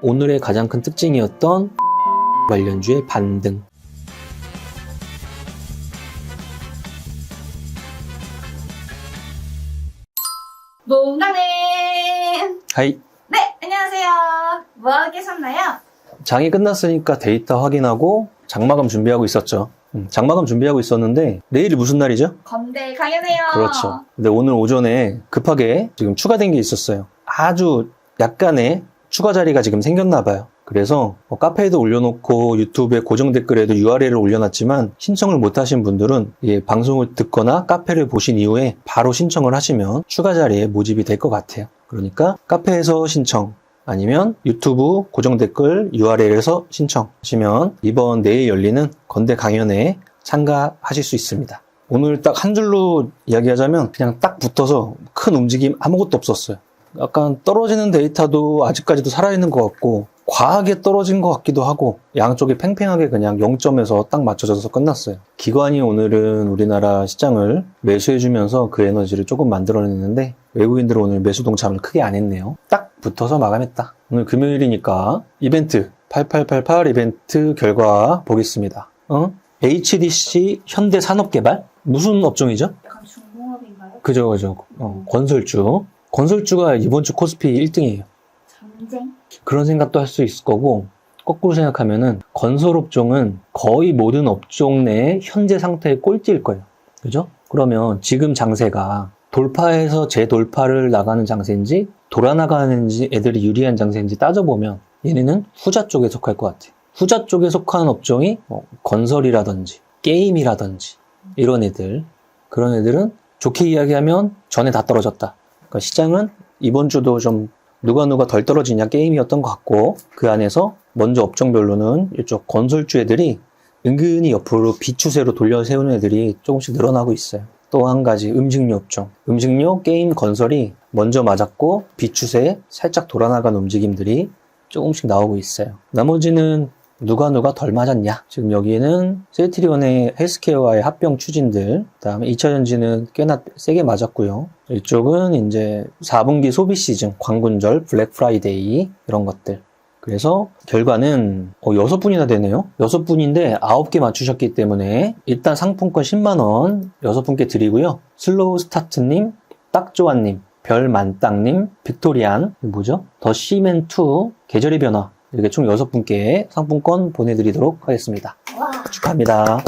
오늘의 가장 큰 특징이었던 관련주의 반등. 농담님! 하이. 네, 안녕하세요. 뭐하고 계셨나요? 장이 끝났으니까 데이터 확인하고 장마감 준비하고 있었죠. 장마감 준비하고 있었는데 내일이 무슨 날이죠? 건대 강연해요. 그렇죠. 근데 오늘 오전에 급하게 지금 추가된 게 있었어요. 아주 약간의 추가 자리가 지금 생겼나 봐요. 그래서 카페에도 올려놓고 유튜브에 고정 댓글에도 URL을 올려놨지만 신청을 못 하신 분들은 방송을 듣거나 카페를 보신 이후에 바로 신청을 하시면 추가 자리에 모집이 될 것 같아요. 그러니까 카페에서 신청 아니면 유튜브 고정 댓글 URL에서 신청하시면 내일 열리는 건대 강연에 참가하실 수 있습니다. 오늘 딱 한 줄로 이야기하자면 그냥 딱 붙어서 큰 움직임 아무것도 없었어요. 약간 떨어지는 데이터도 아직까지도 살아있는 것 같고 과하게 떨어진 것 같기도 하고 양쪽이 팽팽하게 그냥 0점에서 딱 맞춰져서 끝났어요. 기관이 오늘은 우리나라 시장을 매수해주면서 그 에너지를 조금 만들어냈는데 외국인들은 오늘 매수 동참을 크게 안 했네요. 딱 붙어서 마감했다. 오늘 금요일이니까 이벤트 8888 이벤트 결과 보겠습니다. HDC 현대산업개발? 무슨 업종이죠? 약간 중공업인가요? 그죠. 건설주. 건설주가 이번 주 코스피 1등이에요. 전쟁? 그런 생각도 할 수 있을 거고 거꾸로 생각하면은 건설업종은 거의 모든 업종 내 현재 상태의 꼴찌일 거예요. 그죠? 그러면 지금 장세가 돌파해서 재돌파를 나가는 장세인지 돌아나가는지 애들이 유리한 장세인지 따져보면 얘네는 후자 쪽에 속할 것 같아요. 후자 쪽에 속하는 업종이 건설이라든지 게임이라든지 이런 애들, 그런 애들은 좋게 이야기하면 전에 다 떨어졌다. 그러니까 시장은 이번 주도 좀 누가 덜 떨어지냐 게임이었던 것 같고 그 안에서 먼저 업종별로는 이쪽 건설주 애들이 은근히 옆으로 비추세로 돌려 세우는 애들이 조금씩 늘어나고 있어요. 또 한 가지 음식료 업종, 음식료, 게임, 건설이 먼저 맞았고 비추세 살짝 돌아나간 움직임들이 조금씩 나오고 있어요. 나머지는 누가 덜 맞았냐? 지금 여기에는 셀트리온의 헬스케어와의 합병 추진들, 그다음에 2차전지는 꽤나 세게 맞았고요. 이쪽은 이제 4분기 소비 시즌, 광군절, 블랙 프라이데이 이런 것들. 그래서 결과는 6분이나 되네요. 6분인데 9개 맞추셨기 때문에 일단 상품권 10만 원 6분께 드리고요. 슬로우 스타트님, 딱조아님, 별만땅님, 빅토리안, 뭐죠? 더 시맨2, 계절의 변화 이렇게 총 6분께 상품권 보내드리도록 하겠습니다. 와. 축하합니다.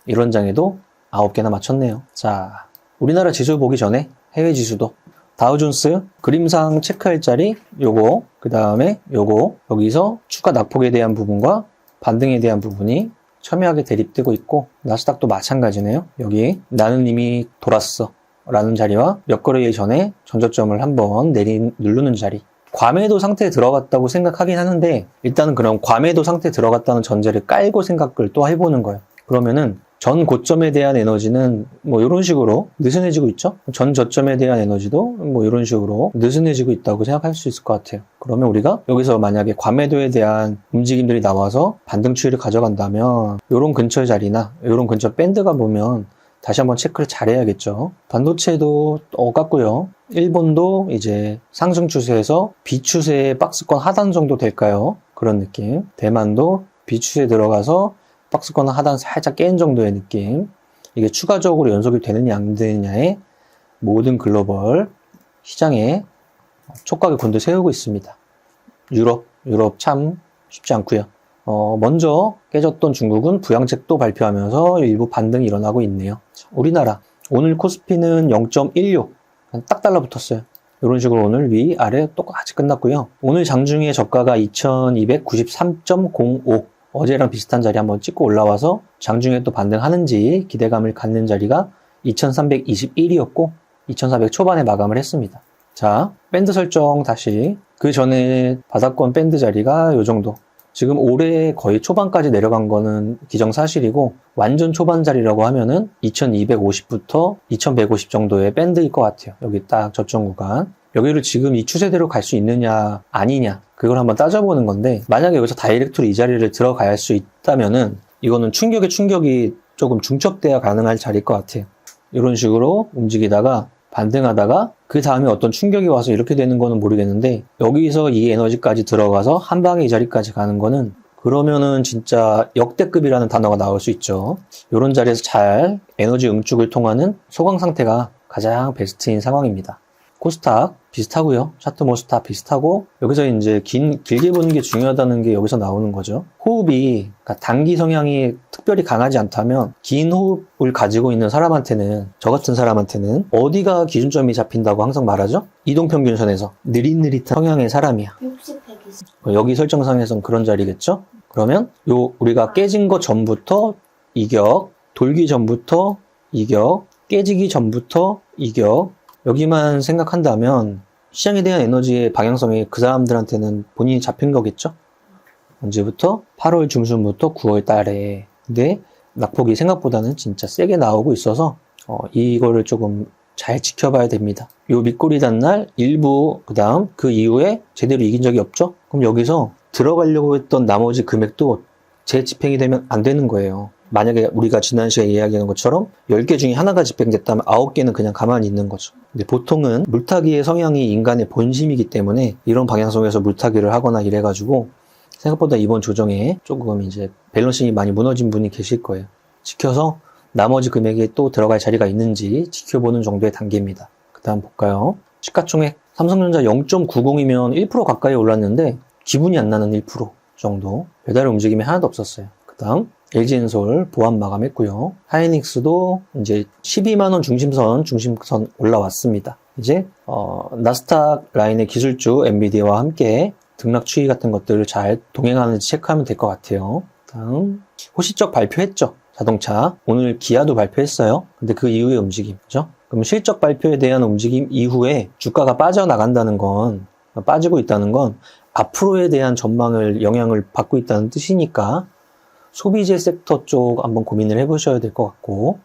이런 장에도 9개나 맞췄네요. 자, 우리나라 지수 보기 전에 해외 지수도 다우존스 그림상 체크할 자리 요거, 그 다음에 요거, 여기서 추가 낙폭에 대한 부분과 반등에 대한 부분이 첨예하게 대립되고 있고 나스닥도 마찬가지네요. 여기 나는 이미 돌았어 라는 자리와 몇 거래 전에 전저점을 한번 누르는 자리, 과매도 상태에 들어갔다고 생각하긴 하는데 일단은 그럼 과매도 상태에 들어갔다는 전제를 깔고 생각을 또 해보는 거예요. 그러면은 전 고점에 대한 에너지는 이런 식으로 느슨해지고 있죠. 전 저점에 대한 에너지도 이런 식으로 느슨해지고 있다고 생각할 수 있을 것 같아요. 그러면 우리가 여기서 만약에 과매도에 대한 움직임들이 나와서 반등 추이를 가져간다면 이런 근처의 자리나 이런 근처 밴드가 보면 다시 한번 체크를 잘 해야겠죠. 반도체도 똑같고요. 일본도 이제 상승 추세에서 비추세의 박스권 하단 정도 될까요? 그런 느낌. 대만도 비추세에 들어가서 박스권 하단 살짝 깬 정도의 느낌. 이게 추가적으로 연속이 되느냐 안 되느냐에 모든 글로벌 시장에 촉각의 곤두 세우고 있습니다. 유럽 참 쉽지 않고요. 먼저 깨졌던 중국은 부양책도 발표하면서 일부 반등이 일어나고 있네요. 우리나라 오늘 코스피는 0.16 딱 달라붙었어요. 이런 식으로 오늘 위 아래 똑같이 끝났고요. 오늘 장중에 저가가 2293.05 어제랑 비슷한 자리 한번 찍고 올라와서 장중에 또 반등하는지 기대감을 갖는 자리가 2321이었고 2400 초반에 마감을 했습니다. 자, 밴드 설정 다시. 그 전에 바닥권 밴드 자리가 요 정도. 지금 올해 거의 초반까지 내려간 거는 기정사실이고 완전 초반 자리라고 하면은 2250부터 2150 정도의 밴드일 것 같아요. 여기 딱 저점 구간. 여기를 지금 이 추세대로 갈 수 있느냐 아니냐 그걸 한번 따져보는 건데 만약에 여기서 다이렉트로 이 자리를 들어가야 할 수 있다면은 이거는 충격이 조금 중첩돼야 가능할 자리일 것 같아요. 이런 식으로 움직이다가 반등하다가 그 다음에 어떤 충격이 와서 이렇게 되는 거는 모르겠는데 여기서 이 에너지까지 들어가서 한 방에 이 자리까지 가는 거는 그러면은 진짜 역대급이라는 단어가 나올 수 있죠. 이런 자리에서 잘 에너지 응축을 통하는 소강 상태가 가장 베스트인 상황입니다. 코스닥 비슷하고요. 차트 모스닥 비슷하고 여기서 이제 길게 보는 게 중요하다는 게 여기서 나오는 거죠. 호흡이 그러니까 단기 성향이 특별히 강하지 않다면 긴 호흡을 가지고 있는 사람한테는 저 같은 사람한테는 어디가 기준점이 잡힌다고 항상 말하죠? 이동평균선에서 느릿느릿한 성향의 사람이야. 60, 120. 여기 설정상에선 그런 자리겠죠? 그러면 우리가 깨진 거 전부터 이격, 돌기 전부터 이격, 깨지기 전부터 이격 여기만 생각한다면 시장에 대한 에너지의 방향성이 그 사람들한테는 본인이 잡힌 거겠죠? 언제부터? 8월 중순부터 9월 달에. 근데 낙폭이 생각보다는 진짜 세게 나오고 있어서 이거를 조금 잘 지켜봐야 됩니다. 요 밑꼬리 단 날 일부 그다음 그 이후에 제대로 이긴 적이 없죠? 그럼 여기서 들어가려고 했던 나머지 금액도 재집행이 되면 안 되는 거예요. 만약에 우리가 지난 시간에 이야기한 것처럼 10개 중에 하나가 집행됐다면 9개는 그냥 가만히 있는 거죠. 근데 보통은 물타기의 성향이 인간의 본심이기 때문에 이런 방향성에서 물타기를 하거나 이래가지고 생각보다 이번 조정에 조금 이제 밸런싱이 많이 무너진 분이 계실 거예요. 지켜서 나머지 금액이 또 들어갈 자리가 있는지 지켜보는 정도의 단계입니다. 그 다음 볼까요? 시가총액 삼성전자 0.90이면 1% 가까이 올랐는데 기분이 안 나는 1% 정도 배달 움직임이 하나도 없었어요. 그 다음 LG엔솔 보합 마감했고요. 하이닉스도 이제 12만원 중심선 올라왔습니다. 이제 나스닥 라인의 기술주 엔비디아와 함께 등락 추이 같은 것들을 잘 동행하는지 체크하면 될 것 같아요. 다음 호시적 발표했죠. 자동차 오늘 기아도 발표했어요. 근데 그 이후의 움직임, 그죠? 그럼 실적 발표에 대한 움직임 이후에 주가가 빠져나간다는 건 빠지고 있다는 건 앞으로에 대한 전망을 영향을 받고 있다는 뜻이니까 소비재 섹터 쪽 한번 고민을 해보셔야 될 것 같고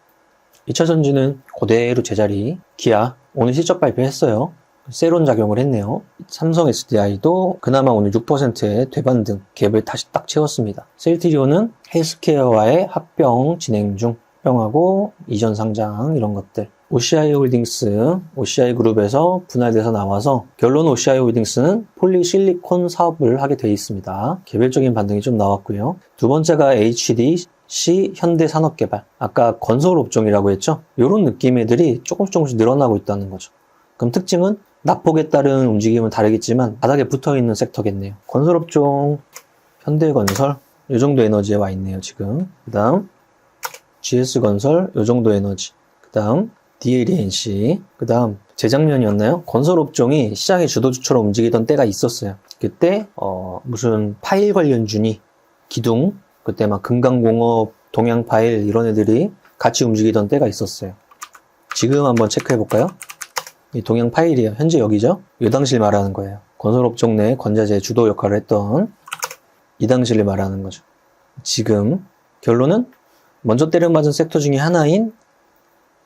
2차전지는 그대로 제자리 기아 오늘 실적 발표했어요. 세론 작용을 했네요. 삼성 SDI도 그나마 오늘 6%의 되반등 갭을 다시 딱 채웠습니다. 셀트리온은 헬스케어와의 합병 진행 중 합병하고 이전 상장 이런 것들 OCI 홀딩스, OCI 그룹에서 분할돼서 나와서 결론 OCI 홀딩스는 폴리실리콘 사업을 하게 되어 있습니다. 개별적인 반등이 좀 나왔고요. 두 번째가 HDC 현대산업개발. 아까 건설업종이라고 했죠? 이런 느낌 애들이 조금씩 늘어나고 있다는 거죠. 그럼 특징은 낙폭에 따른 움직임은 다르겠지만 바닥에 붙어있는 섹터겠네요. 건설업종, 현대건설 이 정도 에너지에 와 있네요. 지금. 그 다음 GS건설 이 정도 에너지. 그 다음 DLNC, 그 다음 재작년이었나요? 건설업종이 시장의 주도주처럼 움직이던 때가 있었어요. 그때 무슨 파일 관련주니 기둥, 그때 막 금강공업, 동양파일 이런 애들이 같이 움직이던 때가 있었어요. 지금 한번 체크해 볼까요? 이 동양파일이요. 현재 여기죠? 이 당시를 말하는 거예요. 건설업종 내 권자재 주도 역할을 했던 이 당시를 말하는 거죠. 지금 결론은 먼저 때려맞은 섹터 중에 하나인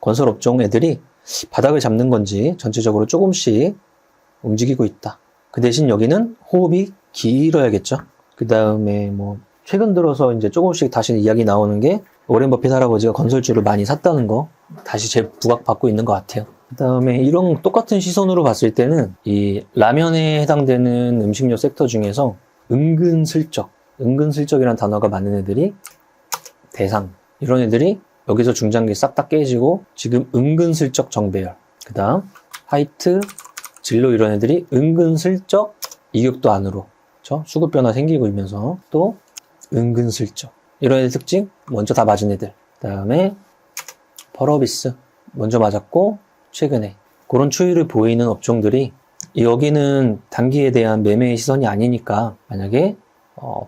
건설업종 애들이 바닥을 잡는 건지 전체적으로 조금씩 움직이고 있다. 그 대신 여기는 호흡이 길어야겠죠. 그 다음에 뭐 최근 들어서 이제 조금씩 다시 이야기 나오는 게 오렌 버핏 할아버지가 건설주를 많이 샀다는 거 다시 재부각받고 있는 것 같아요. 그 다음에 이런 똑같은 시선으로 봤을 때는 이 라면에 해당되는 음식료 섹터 중에서 은근슬쩍이라는 단어가 많은 애들이 대상 이런 애들이 여기서 중장기 싹 다 깨지고 지금 은근슬쩍 정배열 그 다음 하이트 진로 이런 애들이 은근슬쩍 이격도 안으로 그렇죠? 수급 변화 생기고 있면서 또 은근슬쩍 이런 애들 특징 먼저 다 맞은 애들 그 다음에 펄어비스 먼저 맞았고 최근에 그런 추이를 보이는 업종들이 여기는 단기에 대한 매매의 시선이 아니니까 만약에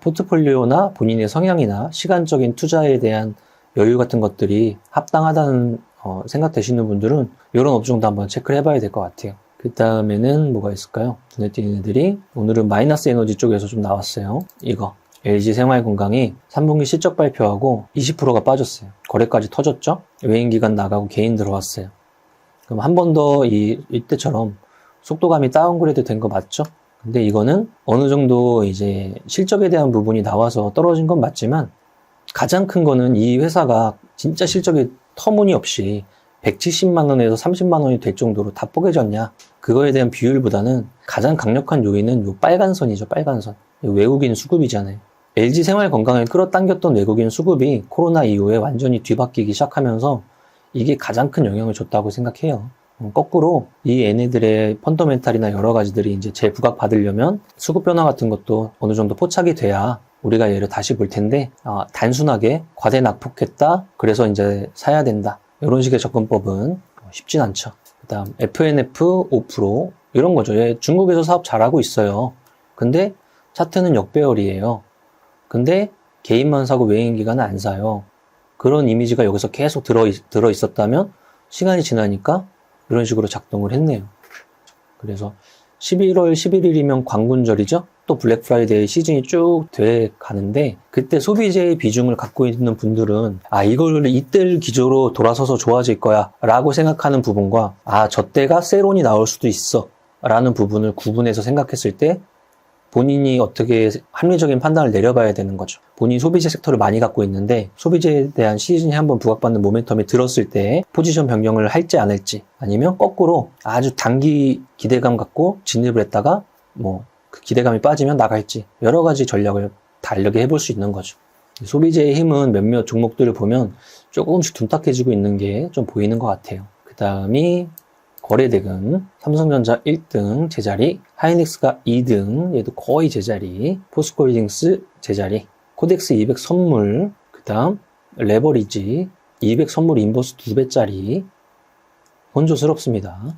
포트폴리오나 본인의 성향이나 시간적인 투자에 대한 여유 같은 것들이 합당하다는 생각되시는 분들은 이런 업종도 한번 체크를 해봐야 될 것 같아요. 그 다음에는 뭐가 있을까요? 눈에 띄는 애들이 오늘은 마이너스 에너지 쪽에서 좀 나왔어요. 이거 LG 생활건강이 3분기 실적 발표하고 20%가 빠졌어요. 거래까지 터졌죠? 외인기관 나가고 개인 들어왔어요. 그럼 한 번 더 이때처럼 속도감이 다운그레이드 된 거 맞죠? 근데 이거는 어느 정도 이제 실적에 대한 부분이 나와서 떨어진 건 맞지만 가장 큰 거는 이 회사가 진짜 실적이 터무니없이 170만 원에서 30만 원이 될 정도로 다 뽀개졌냐? 그거에 대한 비율보다는 가장 강력한 요인은 요 빨간 선이죠, 빨간 선. 외국인 수급이잖아요. LG 생활 건강을 끌어당겼던 외국인 수급이 코로나 이후에 완전히 뒤바뀌기 시작하면서 이게 가장 큰 영향을 줬다고 생각해요. 거꾸로 이 얘네들의 펀더멘탈이나 여러 가지들이 이제 재부각 받으려면 수급 변화 같은 것도 어느 정도 포착이 돼야 우리가 얘를 다시 볼 텐데, 단순하게 과대 낙폭했다, 그래서 이제 사야 된다, 이런 식의 접근법은 쉽진 않죠. 그 다음 FNF 5% 이런 거죠. 얘 중국에서 사업 잘하고 있어요. 근데 차트는 역배열이에요. 근데 개인만 사고 외인기관은 안 사요. 그런 이미지가 여기서 계속 들어 있었다면 시간이 지나니까 이런 식으로 작동을 했네요. 그래서 11월 11일이면 광군절이죠. 또 블랙 프라이데이 시즌이 쭉 돼 가는데, 그때 소비재의 비중을 갖고 있는 분들은 이걸 이때를 기조로 돌아서서 좋아질 거야 라고 생각하는 부분과 저때가 세론이 나올 수도 있어 라는 부분을 구분해서 생각했을 때 본인이 어떻게 합리적인 판단을 내려봐야 되는 거죠. 본인이 소비재 섹터를 많이 갖고 있는데 소비재에 대한 시즌이 한번 부각받는 모멘텀이 들었을 때 포지션 변경을 할지 안 할지, 아니면 거꾸로 아주 단기 기대감 갖고 진입을 했다가 그 기대감이 빠지면 나갈지, 여러 가지 전략을 달력에 해볼 수 있는 거죠. 소비재의 힘은 몇몇 종목들을 보면 조금씩 둔탁해지고 있는 게 좀 보이는 것 같아요. 그 다음이 거래대금, 삼성전자 1등 제자리, 하이닉스가 2등, 얘도 거의 제자리, 포스코홀딩스 제자리, 코덱스 200 선물, 그 다음 레버리지 200 선물 인버스 2배짜리, 혼조스럽습니다.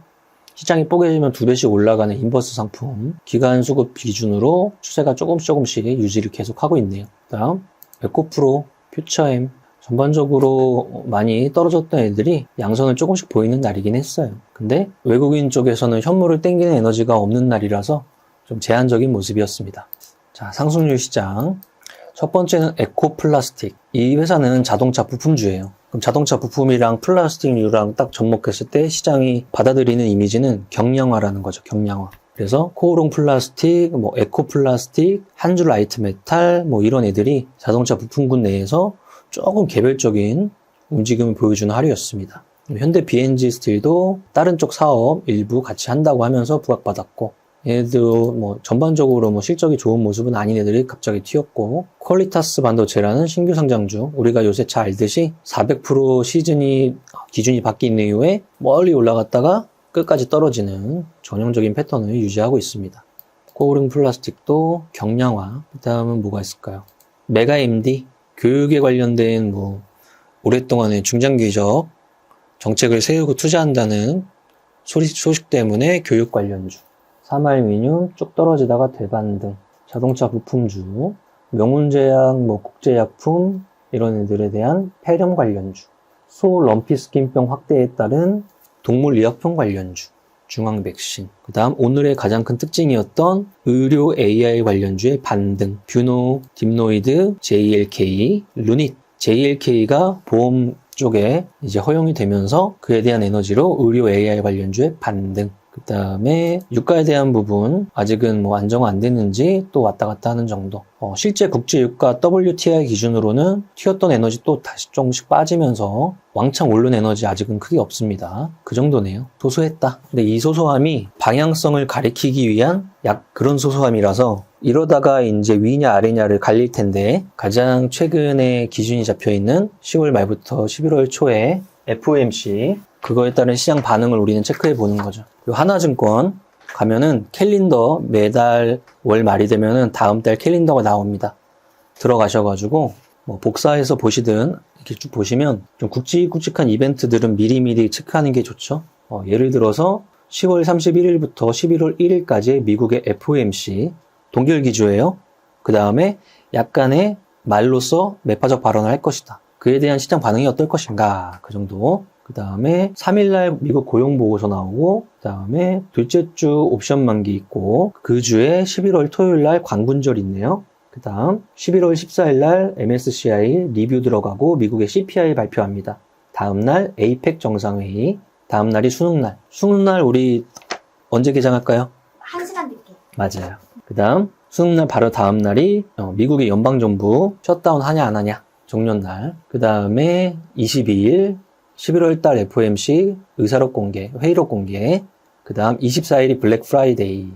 시장이 뽀개지면 2배씩 올라가는 인버스 상품, 기간 수급 기준으로 추세가 조금씩 유지를 계속하고 있네요. 그 다음 에코프로, 퓨처엠, 전반적으로 많이 떨어졌던 애들이 양선을 조금씩 보이는 날이긴 했어요. 근데 외국인 쪽에서는 현물을 땡기는 에너지가 없는 날이라서 좀 제한적인 모습이었습니다. 자, 상승률 시장. 첫 번째는 에코플라스틱. 이 회사는 자동차 부품주예요. 그럼 자동차 부품이랑 플라스틱류랑 딱 접목했을 때 시장이 받아들이는 이미지는 경량화라는 거죠. 경량화. 그래서 코오롱 플라스틱, 에코플라스틱, 한줄 라이트 메탈, 이런 애들이 자동차 부품군 내에서 조금 개별적인 움직임을 보여주는 하루였습니다. 현대 BNG 스틸도 다른 쪽 사업 일부 같이 한다고 하면서 부각받았고, 얘도 전반적으로 실적이 좋은 모습은 아닌 애들이 갑자기 튀었고, 퀄리타스 반도체라는 신규 상장주, 우리가 요새 잘 알듯이 400% 기준이 바뀐 이후에 멀리 올라갔다가 끝까지 떨어지는 전형적인 패턴을 유지하고 있습니다. 코오링 플라스틱도 경량화. 그 다음은 뭐가 있을까요? 메가MD, 교육에 관련된 오랫동안의 중장기적 정책을 세우고 투자한다는 소식 때문에 교육 관련주. 사마알미늄 쭉 떨어지다가 대반등. 자동차 부품주, 명운제약, 국제약품 이런 애들에 대한 폐렴 관련주. 소 럼피스킨병 확대에 따른 동물의약품 관련주. 중앙 백신. 그 다음 오늘의 가장 큰 특징이었던 의료 AI 관련주의 반등. 뷰노, 딥노이드, JLK, 루닛. JLK가 보험 쪽에 이제 허용이 되면서 그에 대한 에너지로 의료 AI 관련주의 반등. 그 다음에 유가에 대한 부분 아직은 안정화 안 됐는지 또 왔다 갔다 하는 정도. 실제 국제 유가 WTI 기준으로는 튀었던 에너지 또 다시 조금씩 빠지면서 왕창 오른 에너지 아직은 크게 없습니다. 그 정도네요. 소소했다. 근데 이 소소함이 방향성을 가리키기 위한 그런 소소함이라서 이러다가 이제 위냐 아래냐를 갈릴 텐데, 가장 최근에 기준이 잡혀 있는 10월 말부터 11월 초에 FOMC, 그거에 따른 시장 반응을 우리는 체크해 보는 거죠. 하나증권 가면은 캘린더 매달 월 말이 되면은 다음 달 캘린더가 나옵니다. 들어가셔가지고 복사해서 보시든 이렇게 쭉 보시면 좀 굵직굵직한 이벤트들은 미리미리 체크하는 게 좋죠. 예를 들어서 10월 31일부터 11월 1일까지 미국의 FOMC 동결 기조예요. 그 다음에 약간의 말로써 매파적 발언을 할 것이다. 그에 대한 시장 반응이 어떨 것인가, 그 정도. 그 다음에 3일날 미국 고용보고서 나오고, 그 다음에 둘째 주 옵션 만기 있고, 그 주에 11월 토요일날 광군절 있네요. 그 다음 11월 14일날 MSCI 리뷰 들어가고 미국의 CPI 발표합니다. 다음날 APEC 정상회의, 다음날이 수능날. 수능날 우리 언제 개장할까요? 1시간 늦게. 맞아요. 그 다음 수능날 바로 다음날이 미국의 연방정부 셧다운 하냐 안 하냐, 종료날. 그 다음에 22일 11월 달 FOMC 의사록 공개, 회의록 공개, 그 다음 24일이 블랙 프라이데이.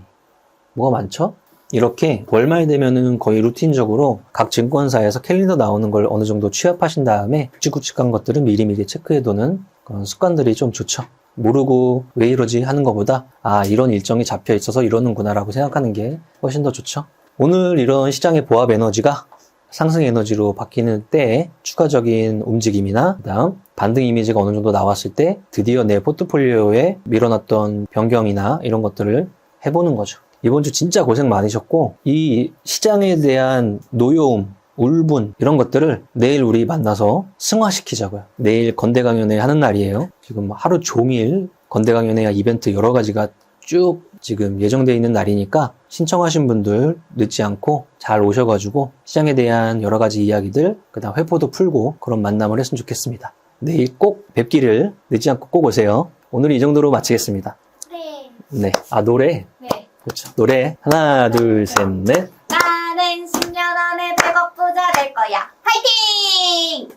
뭐가 많죠? 이렇게 월말 되면은 거의 루틴적으로 각 증권사에서 캘린더 나오는 걸 어느 정도 취합하신 다음에 굵직굵직한 것들은 미리미리 체크해두는 그런 습관들이 좀 좋죠. 모르고 왜 이러지 하는 것보다 이런 일정이 잡혀 있어서 이러는구나 라고 생각하는 게 훨씬 더 좋죠. 오늘 이런 시장의 보합 에너지가 상승 에너지로 바뀌는 때에 추가적인 움직임이나 그다음 반등 이미지가 어느 정도 나왔을 때 드디어 내 포트폴리오에 밀어놨던 변경이나 이런 것들을 해보는 거죠. 이번 주 진짜 고생 많으셨고 이 시장에 대한 노여움, 울분 이런 것들을 내일 우리 만나서 승화시키자고요. 내일 건대강연회 하는 날이에요. 지금 하루 종일 건대강연회 이벤트 여러 가지가 쭉 지금 예정되어 있는 날이니까 신청하신 분들 늦지 않고 잘 오셔가지고 시장에 대한 여러 가지 이야기들 그다음 회포도 풀고 그런 만남을 했으면 좋겠습니다. 내일 꼭 뵙기를 늦지 않고 꼭 오세요. 오늘 이 정도로 마치겠습니다. 네. 네. 노래. 네. 그렇죠. 노래 하나 둘 셋 넷. 나는 10년 안에 100억 부자 될 거야. 화이팅!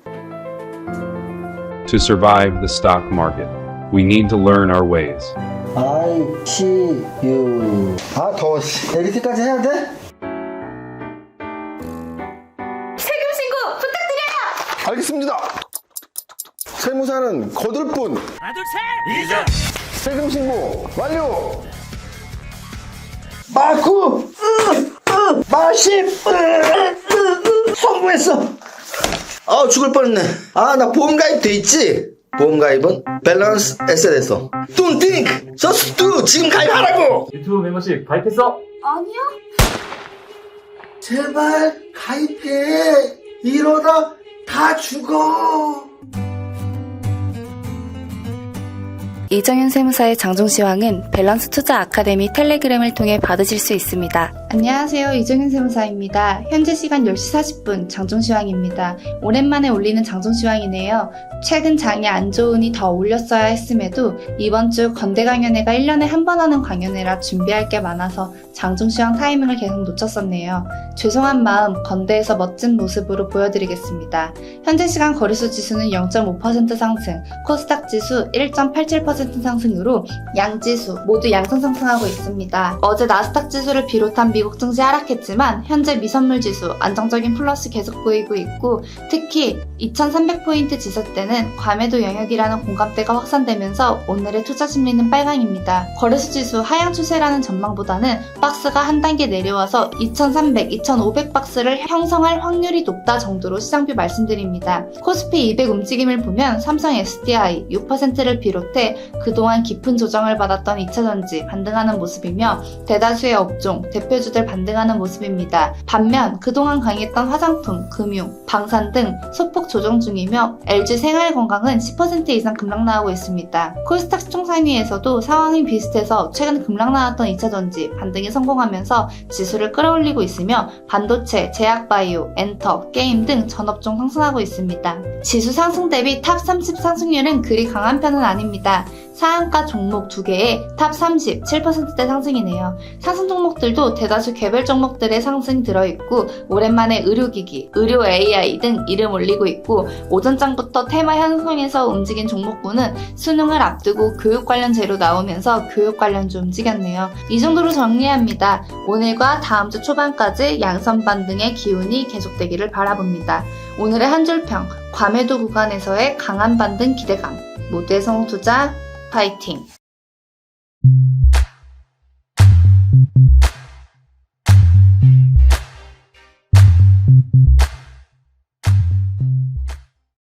To survive the stock market, we need to learn our ways. I see you. 더워. 에디트까지 해야 돼? 세금 신고 부탁드려요! 알겠습니다. 세무사는 거들 뿐. 하나 둘셋 세금 신고 완료. 마구 마십 성공했어. 죽을 뻔했네. 나 보험 가입 돼 있지? 보험 가입은 밸런스 에셋에서 Don't think, just do. 지금 가입하라고. 유튜브 멤버십 가입했어? 아니요? 제발 가입해. 이러다 다 죽어. 이정현 세무사의 장종시황은 밸런스 투자 아카데미 텔레그램을 통해 받으실 수 있습니다. 안녕하세요. 이정현 세무사입니다. 현재 시간 10시 40분 장종시황입니다. 오랜만에 올리는 장종시황이네요. 최근 장이 안 좋으니 더 올렸어야 했음에도 이번 주 건대강연회가 1년에 한 번 하는 강연회라 준비할 게 많아서 장종시황 타이밍을 계속 놓쳤었네요. 죄송한 마음 건대에서 멋진 모습으로 보여드리겠습니다. 현재 시간 거래소 지수는 0.5% 상승, 코스닥 지수 1.87% 상승으로 양지수 모두 양성 상승하고 있습니다. 어제 나스닥 지수를 비롯한 미국 증시 하락했지만 현재 미선물 지수 안정적인 플러스 계속 보이고 있고 특히 2300포인트 지수대는 과매도 영역이라는 공감대가 확산되면서 오늘의 투자 심리는 빨강입니다. 거래소 지수 하향 추세라는 전망보다는 박스가 한 단계 내려와서 2300, 2500박스를 형성할 확률이 높다 정도로 시장뷰 말씀드립니다. 코스피 200 움직임을 보면 삼성 SDI 6%를 비롯해 그동안 깊은 조정을 받았던 2차전지 반등하는 모습이며 대다수의 업종, 대표주들 반등하는 모습입니다. 반면 그동안 강했던 화장품, 금융, 방산 등 소폭 조정 중이며 LG 생활건강은 10% 이상 급락 나오고 있습니다. 코스닥 시총상위에서도 상황이 비슷해서 최근 급락 나왔던 2차전지 반등에 성공하면서 지수를 끌어올리고 있으며 반도체, 제약바이오, 엔터, 게임 등 전업종 상승하고 있습니다. 지수 상승 대비 탑 30 상승률은 그리 강한 편은 아닙니다. 상한가 종목 2개에 탑 30, 7%대 상승이네요. 상승 종목들도 대다수 개별 종목들의 상승이 들어있고 오랜만에 의료기기, 의료 AI 등 이름 올리고 있고 오전장부터 테마 형성에서 움직인 종목군은 수능을 앞두고 교육 관련 재료 나오면서 교육 관련주 움직였네요. 이 정도로 정리합니다. 오늘과 다음 주 초반까지 양선 반등의 기운이 계속되기를 바라봅니다. 오늘의 한 줄평, 과매도 구간에서의 강한 반등 기대감, 모두의 성투자 파이팅!